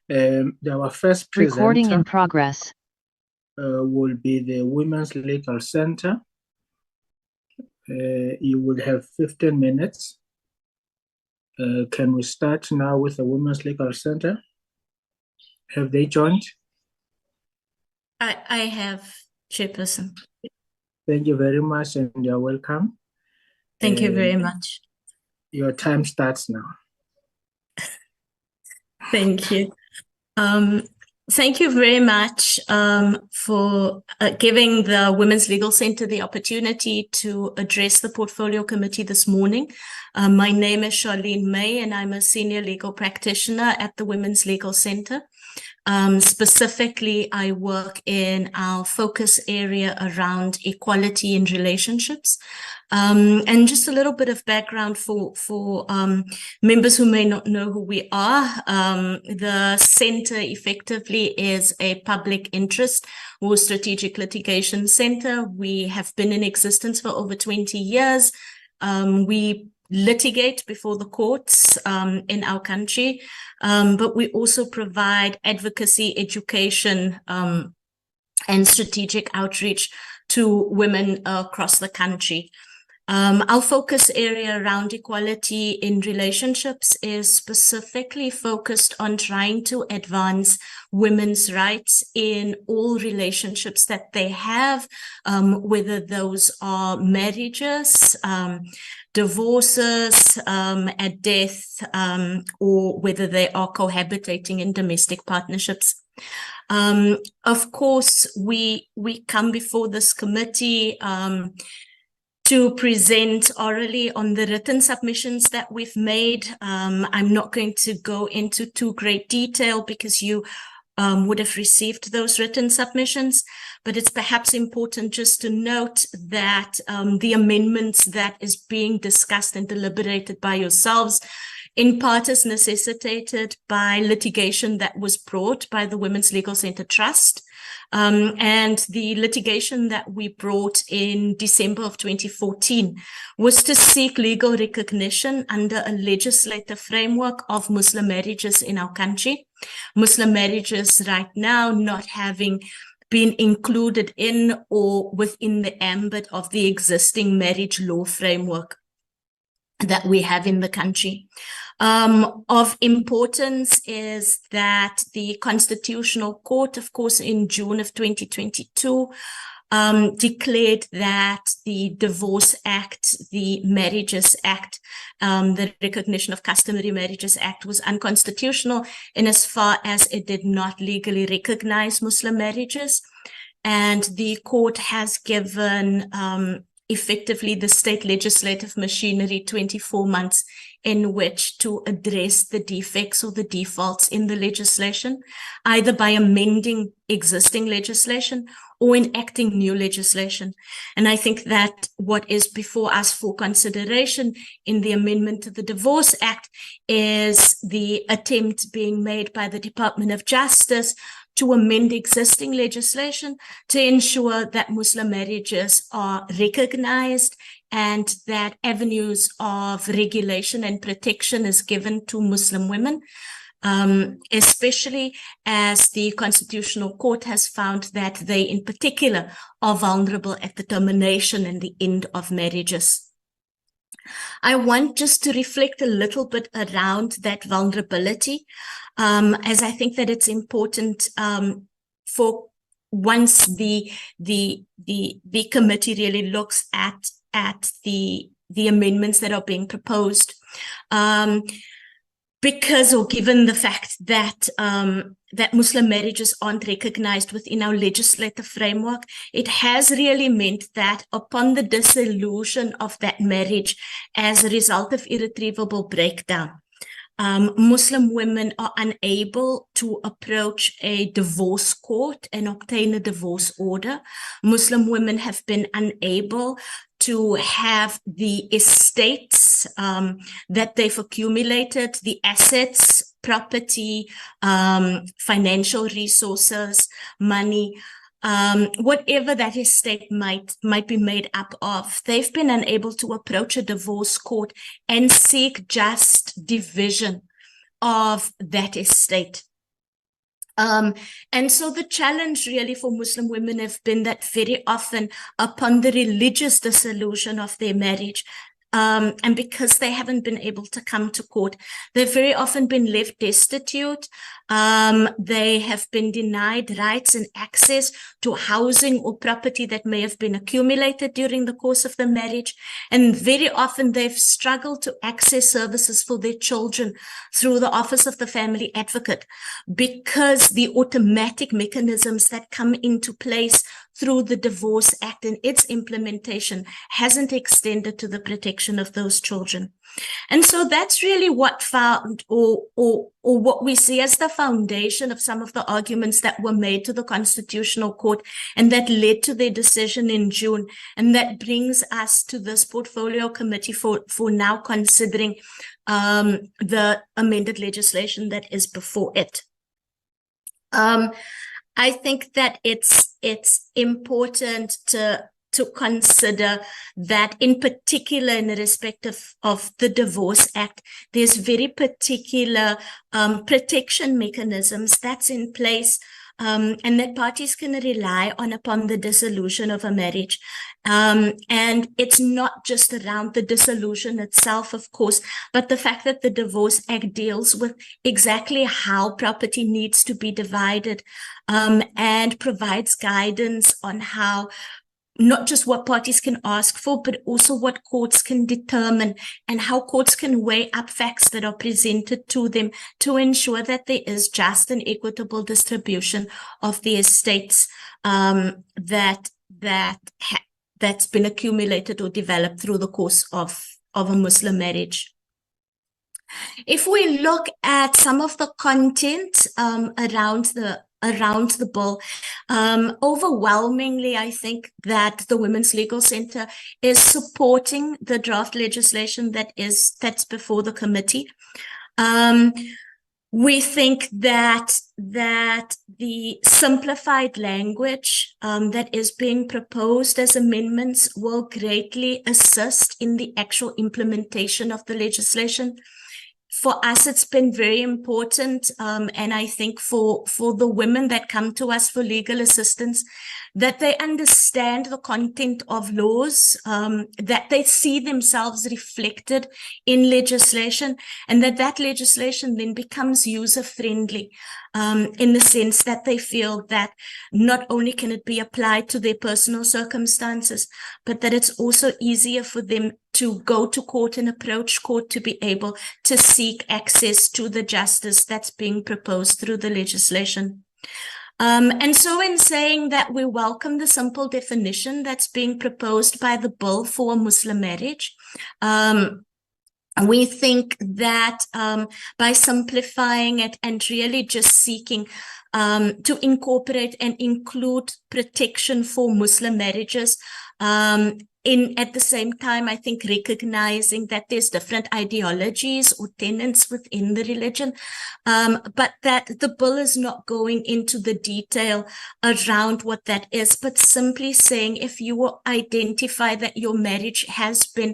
Our first Recording presenter in progress. will be the Women's Legal Center. You will have 15 minutes. Can we start now with the Women's Legal Center? Have they joined? I have, Chairperson. Thank you very much, and you're welcome. Thank you very much. Your time starts now. Thank you. Thank you very much for giving the Women's Legal Center the opportunity to address the Portfolio Committee this morning. My name is Charlene May, and I'm a senior legal practitioner at the Women's Legal Center. Specifically, I work in our focus area around equality in relationships. And just a little bit of background for members who may not know who we are. The center effectively is a public interest or strategic litigation center. We have been in existence for over 20 years. We litigate before the courts in our country, but we also provide advocacy, education, and strategic outreach to women across the country. Our focus area around equality in relationships is specifically focused on trying to advance women's rights in all relationships that they have, whether those are marriages, divorces, at death, or whether they are cohabitating in domestic partnerships. Of course, we come before this committee to present orally on the written submissions that we've made. I'm not going to go into too great detail because you would have received those written submissions, but it's perhaps important just to note that the amendments that is being discussed and deliberated by yourselves in part is necessitated by litigation that was brought by the Women's Legal Center Trust. And the litigation that we brought in December of 2014 was to seek legal recognition under a legislative framework of Muslim marriages in our country. Muslim marriages right now not having been included in or within the ambit of the existing marriage law framework that we have in the country. Of importance is that the Constitutional Court, of course, in June of 2022, declared that the Divorce Act, the Marriages Act, the Recognition of Customary Marriages Act was unconstitutional in as far as it did not legally recognize Muslim marriages. And the court has given effectively the state legislative machinery 24 months in which to address the defects or the defaults in the legislation, either by amending existing legislation or enacting new legislation. And I think that what is before us for consideration in the amendment to the Divorce Act is the attempt being made by the Department of Justice to amend existing legislation to ensure that Muslim marriages are recognized and that avenues of regulation and protection is given to Muslim women, especially as the Constitutional Court has found that they in particular are vulnerable at the termination and the end of marriages. I want just to reflect a little bit around that vulnerability, as I think that it's important for once the committee really looks at the amendments that are being proposed, because or given the fact that that Muslim marriages aren't recognized within our legislative framework, it has really meant that upon the dissolution of that marriage as a result of irretrievable breakdown, Muslim women are unable to approach a divorce court and obtain a divorce order. Muslim women have been unable to have the estates that they've accumulated, the assets, property, financial resources, money, whatever that estate might be made up of. They've been unable to approach a divorce court and seek just division of that estate. And so the challenge really for Muslim women have been that very often upon the religious dissolution of their marriage, and because they haven't been able to come to court, they've very often been left destitute. They have been denied rights and access to housing or property that may have been accumulated during the course of the marriage. And very often they've struggled to access services for their children through the Office of the Family Advocate, because the automatic mechanisms that come into place through the Divorce Act and its implementation hasn't extended to the protection of those children. And so that's really what found, or what we see as the foundation of some of the arguments that were made to the Constitutional Court and that led to their decision in June. And that brings us to this portfolio committee for now considering the amended legislation that is before it. I think that it's important to consider that in particular in respect of the Divorce Act, there's very particular protection mechanisms that's in place, and that parties can rely on upon the dissolution of a marriage. And it's not just around the dissolution itself, of course, but the fact that the Divorce Act deals with exactly how property needs to be divided, and provides guidance on how, not just what parties can ask for, but also what courts can determine and how courts can weigh up facts that are presented to them to ensure that there is just and equitable distribution of the estates that's been accumulated or developed through the course of a Muslim marriage. If we look at some of the content around the bill, overwhelmingly, I think that the Women's Legal Center is supporting the draft legislation that's before the committee. We think that the simplified language that is being proposed as amendments will greatly assist in the actual implementation of the legislation. For us, it's been very important, and I think for the women that come to us for legal assistance, that they understand the content of laws, that they see themselves reflected in legislation, and that legislation then becomes user-friendly, in the sense that they feel that not only can it be applied to their personal circumstances, but that it's also easier for them to go to court and approach court to be able to seek access to the justice that's being proposed through the legislation. And so in saying that we welcome the simple definition that's being proposed by the bill for a Muslim marriage, we think that by simplifying it and really just seeking to incorporate and include protection for Muslim marriages, at the same time, I think recognizing that there's different ideologies or tenets within the religion, but that the bill is not going into the detail around what that is, but simply saying if you will identify that your marriage has been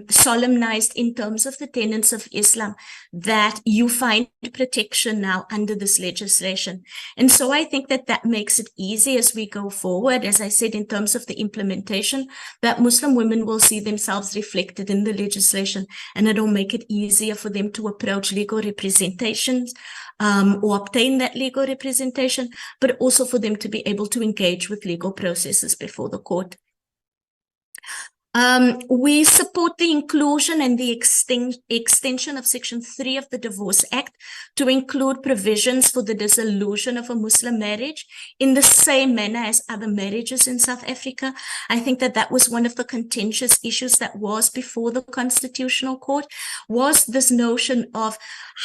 solemnized in terms of the tenets of Islam, that you find protection now under this legislation. And so I think that makes it easy as we go forward, as I said, in terms of the implementation, that Muslim women will see themselves reflected in the legislation, and it'll make it easier for them to approach legal representations or obtain that legal representation, but also for them to be able to engage with legal processes before the court. We support the inclusion and the extension of Section 3 of the Divorce Act to include provisions for the dissolution of a Muslim marriage in the same manner as other marriages in South Africa. I think that was one of the contentious issues that was before the Constitutional Court, was this notion of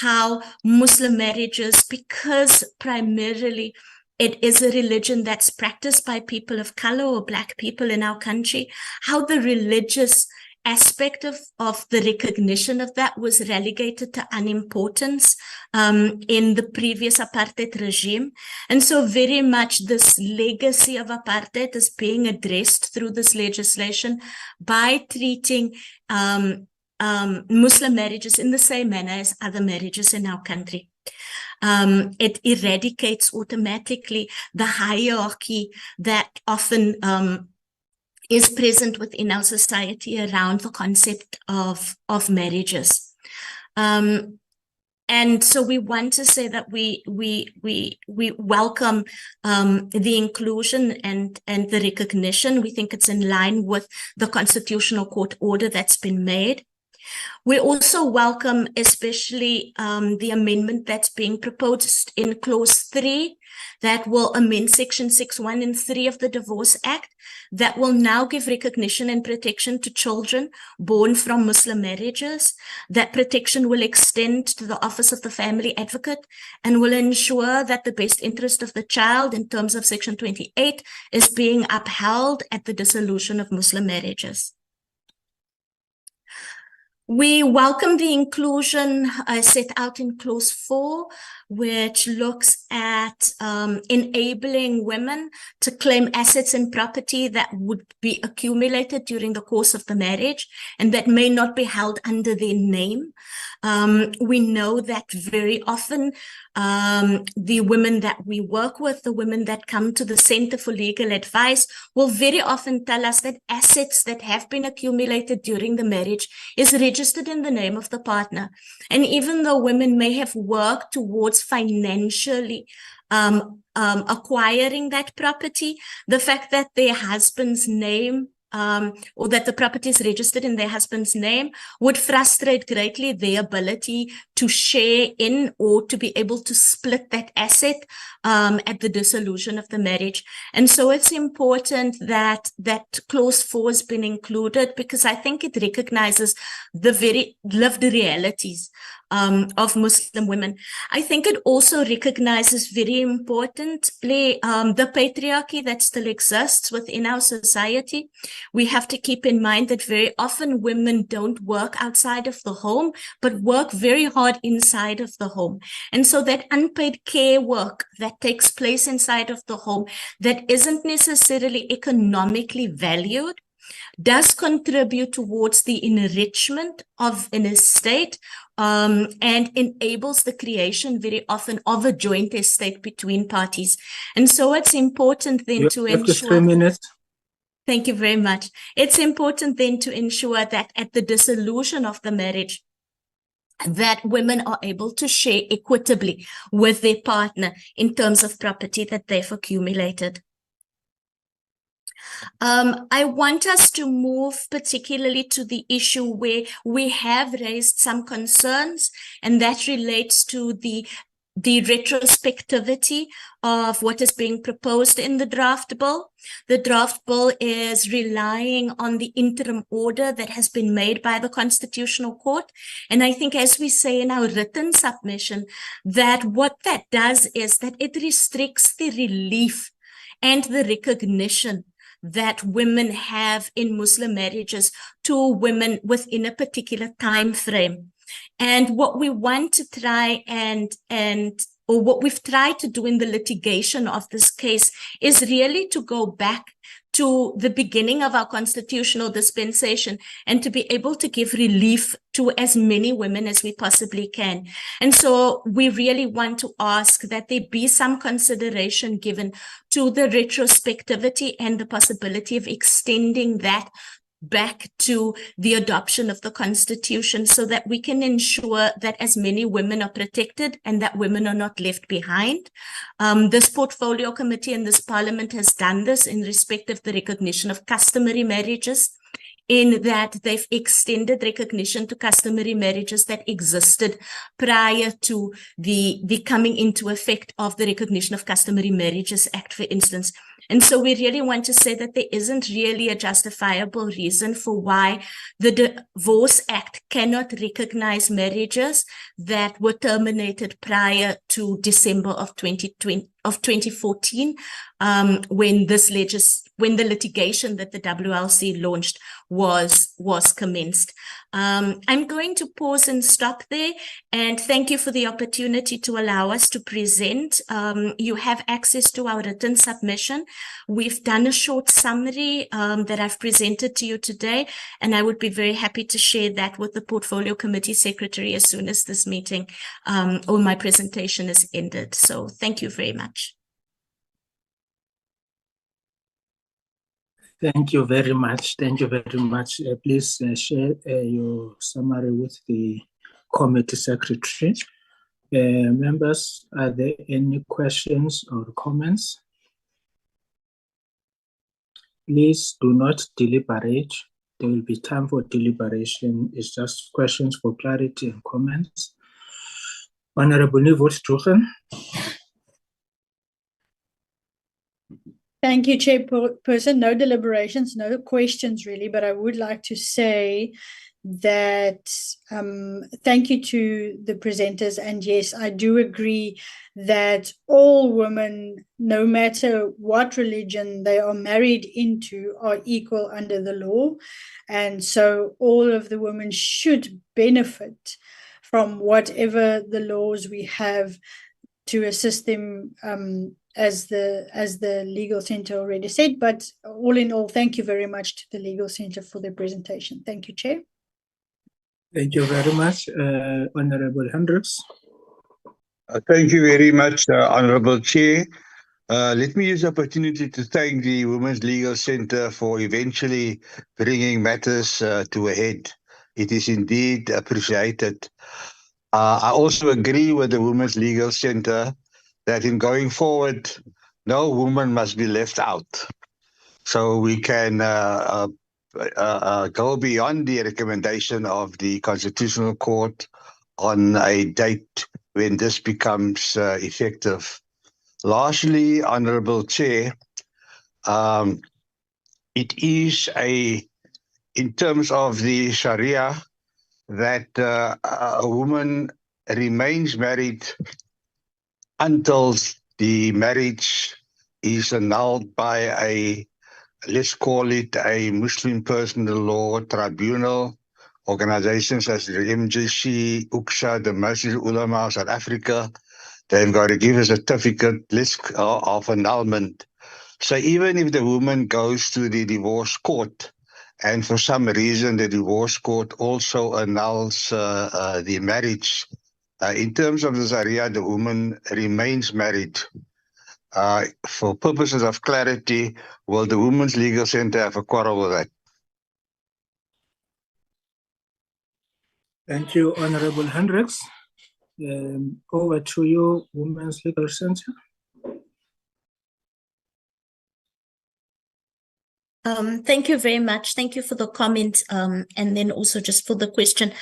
how Muslim marriages, because primarily it is a religion that's practiced by people of color or Black people in our country, how the religious aspect of the recognition of that was relegated to unimportance in the previous apartheid regime. And so very much this legacy of apartheid is being addressed through this legislation by treating Muslim marriages in the same manner as other marriages in our country. It eradicates automatically the hierarchy that often is present within our society around the concept of marriages. And so we want to say that we welcome the inclusion and the recognition. We think it's in line with the Constitutional Court order that's been made. We also welcome especially the amendment that's being proposed in Clause 3 that will amend Section 6(1) and 3 of the Divorce Act that will now give recognition and protection to children born from Muslim marriages. That protection will extend to the Office of the Family Advocate and will ensure that the best interest of the child in terms of Section 28 is being upheld at the dissolution of Muslim marriages. We welcome the inclusion set out in Clause 4, which looks at enabling women to claim assets and property that would be accumulated during the course of the marriage and that may not be held under their name. We know that very often the women that we work with, the women that come to the Center for Legal Advice, will very often tell us that assets that have been accumulated during the marriage is registered in the name of the partner. And even though women may have worked towards financially acquiring that property, the fact that their husband's name or that the property is registered in their husband's name would frustrate greatly their ability to share in or to be able to split that asset at the dissolution of the marriage. And so it's important that Clause 4 has been included because I think it recognizes the very lived realities of Muslim women. I think it also recognizes very importantly the patriarchy that still exists within our society. We have to keep in mind that very often women don't work outside of the home, but work very hard inside of the home. And so that unpaid care work that takes place inside of the home that isn't necessarily economically valued does contribute towards the enrichment of an estate and enables the creation very often of a joint estate between parties. And so it's important then to ensure... 3 minutes. Thank you very much. It's important then to ensure that at the dissolution of the marriage, that women are able to share equitably with their partner in terms of property that they've accumulated. I want us to move particularly to the issue where we have raised some concerns, and that relates to the retrospectivity of what is being proposed in the draft bill. The draft bill is relying on the interim order that has been made by the Constitutional Court. And I think, as we say in our written submission, that what that does is that it restricts the relief and the recognition that women have in Muslim marriages to women within a particular time frame. And what we want to try or what we've tried to do in the litigation of this case is really to go back to the beginning of our constitutional dispensation and to be able to give relief to as many women as we possibly can. And so we really want to ask that there be some consideration given to the retrospectivity and the possibility of extending that back to the adoption of the Constitution so that we can ensure that as many women are protected and that women are not left behind. This portfolio committee and this parliament has done this in respect of the recognition of customary marriages, in that they've extended recognition to customary marriages that existed prior to the coming into effect of the Recognition of Customary Marriages Act, for instance. And so we really want to say that there isn't really a justifiable reason for why the Divorce Act cannot recognize marriages that were terminated prior to December of 2014, when the litigation that the WLC launched was was commenced. I'm going to pause and stop there, and thank you for the opportunity to allow us to present. You have access to our written submission. We've done a short summary that I've presented to you today, and I would be very happy to share that with the Portfolio Committee Secretary as soon as this meeting or my presentation is ended. So thank you very much. Thank you very much. Thank you very much. Please share your summary with the committee secretary. Members, are there any questions or comments? Please do not deliberate. There will be time for deliberation. It's just questions for clarity and comments. Honorable Nivot Struchen. Thank you, Chairperson. No deliberations, no questions really, but I would like to say that thank you to the presenters. And yes, I do agree that all women, no matter what religion they are married into, are equal under the law. And so all of the women should benefit from whatever the laws we have to assist them as the Legal Centre already said. But all in all, thank you very much to the Legal Centre for their presentation. Thank you, Chair. Thank you very much, Honourable Hendricks. Thank you very much, Honourable Chair. Let me use the opportunity to thank the Women's Legal Centre for eventually bringing matters to a head. It is indeed appreciated. I also agree with the Women's Legal Centre that in going forward, no woman must be left out. So we can go beyond the recommendation of the Constitutional Court on a date when this becomes effective. Lastly, Honourable Chair, it is in terms of the Sharia, that a woman remains married until the marriage is annulled by let's call it a Muslim personal law tribunal. Organizations as the MJC, UCSA, the Masjid Ulama of South Africa, they've got to give a certificate of annulment. So even if the woman goes to the divorce court, and for some reason the divorce court also annuls the marriage, in terms of the Sharia, the woman remains married. For purposes of clarity, will the Women's Legal Centre have a quarrel with that? Thank you, Honourable Hendricks. Over to you, Women's Legal Centre. Thank you very much. Thank you for the comment, and then also just for the question.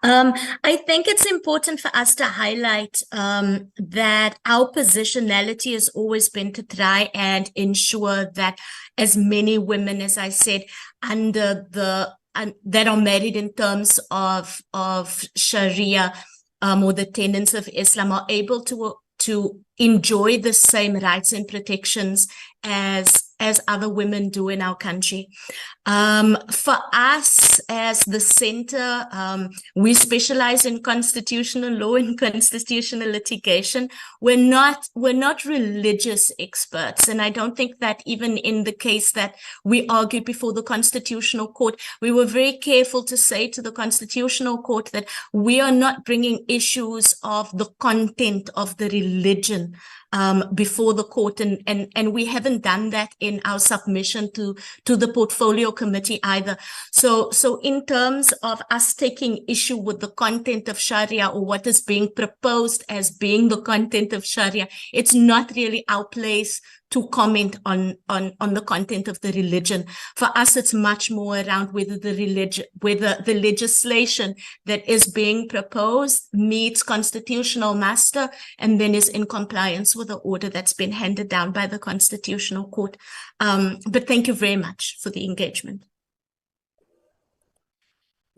I think it's important for us to highlight that our positionality has always been to try and ensure that as many women, as I said, that are married in terms of Sharia or the tenets of Islam are able to enjoy the same rights and protections as other women do in our country. For us as the centre, we specialize in constitutional law and constitutional litigation. We're not religious experts, and I don't think that even in the case that we argued before the Constitutional Court, we were very careful to say to the Constitutional Court that we are not bringing issues of the content of the religion before the court, and we haven't done that in our submission to the Portfolio Committee either. So in terms of us taking issue with the content of Sharia or what is being proposed as being the content of Sharia, it's not really our place to comment on the content of the religion. For us, it's much more around whether the legislation that is being proposed meets constitutional muster and then is in compliance with the order that's been handed down by the Constitutional Court. But thank you very much for the engagement.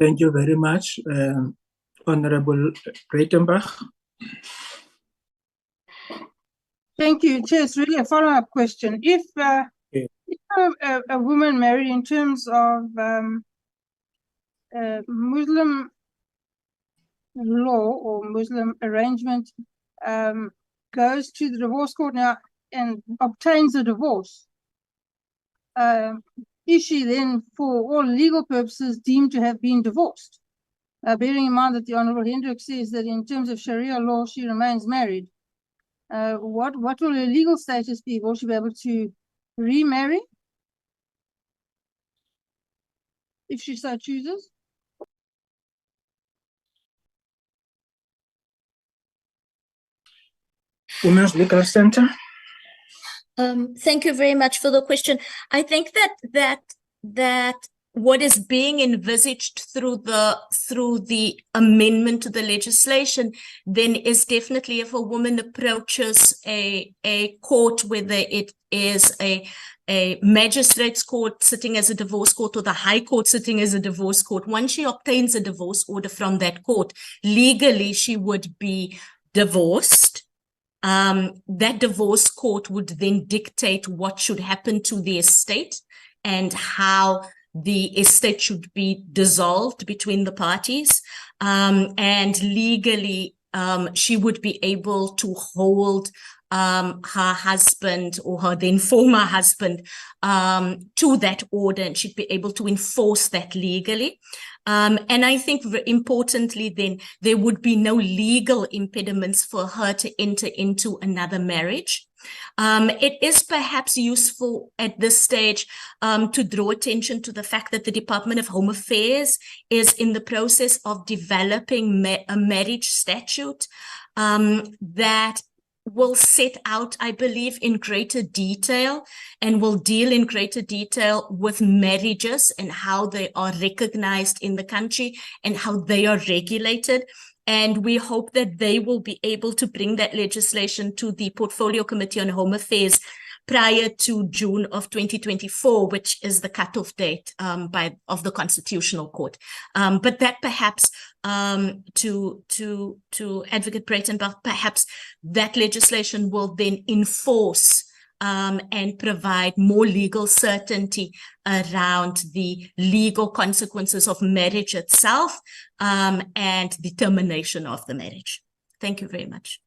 Thank you very much, Honourable Breitenbach. Thank you, Chair. It's really a follow-up question. If a woman married in terms of Muslim law or Muslim arrangement goes to the divorce court now and obtains a divorce, is she then, for all legal purposes, deemed to have been divorced? Bearing in mind that the Honorable Hendrik says that in terms of Sharia law, she remains married. What will her legal status be? Will she be able to remarry if she so chooses? Women's Legal Center. Thank you very much for the question. I think that what is being envisaged through the amendment to the legislation then is definitely, if a woman approaches a court, whether it is a magistrate's court sitting as a divorce court or the High Court sitting as a divorce court, once she obtains a divorce order from that court, legally she would be divorced. That divorce court would then dictate what should happen to the estate and how the estate should be dissolved between the parties. And legally, she would be able to hold her husband or her then former husband to that order, and she'd be able to enforce that legally. And I think importantly, then there would be no legal impediments for her to enter into another marriage. It is perhaps useful at this stage to draw attention to the fact that the Department of Home Affairs is in the process of developing a marriage statute that will set out, I believe, in greater detail and will deal in greater detail with marriages and how they are recognized in the country and how they are regulated. And we hope that they will be able to bring that legislation to the Portfolio Committee on Home Affairs prior to June of 2024, which is the cutoff date of the Constitutional Court. But that perhaps to Advocate Breitenbach, perhaps that legislation will then enforce and provide more legal certainty around the legal consequences of marriage itself and the termination of the marriage. Thank you very much.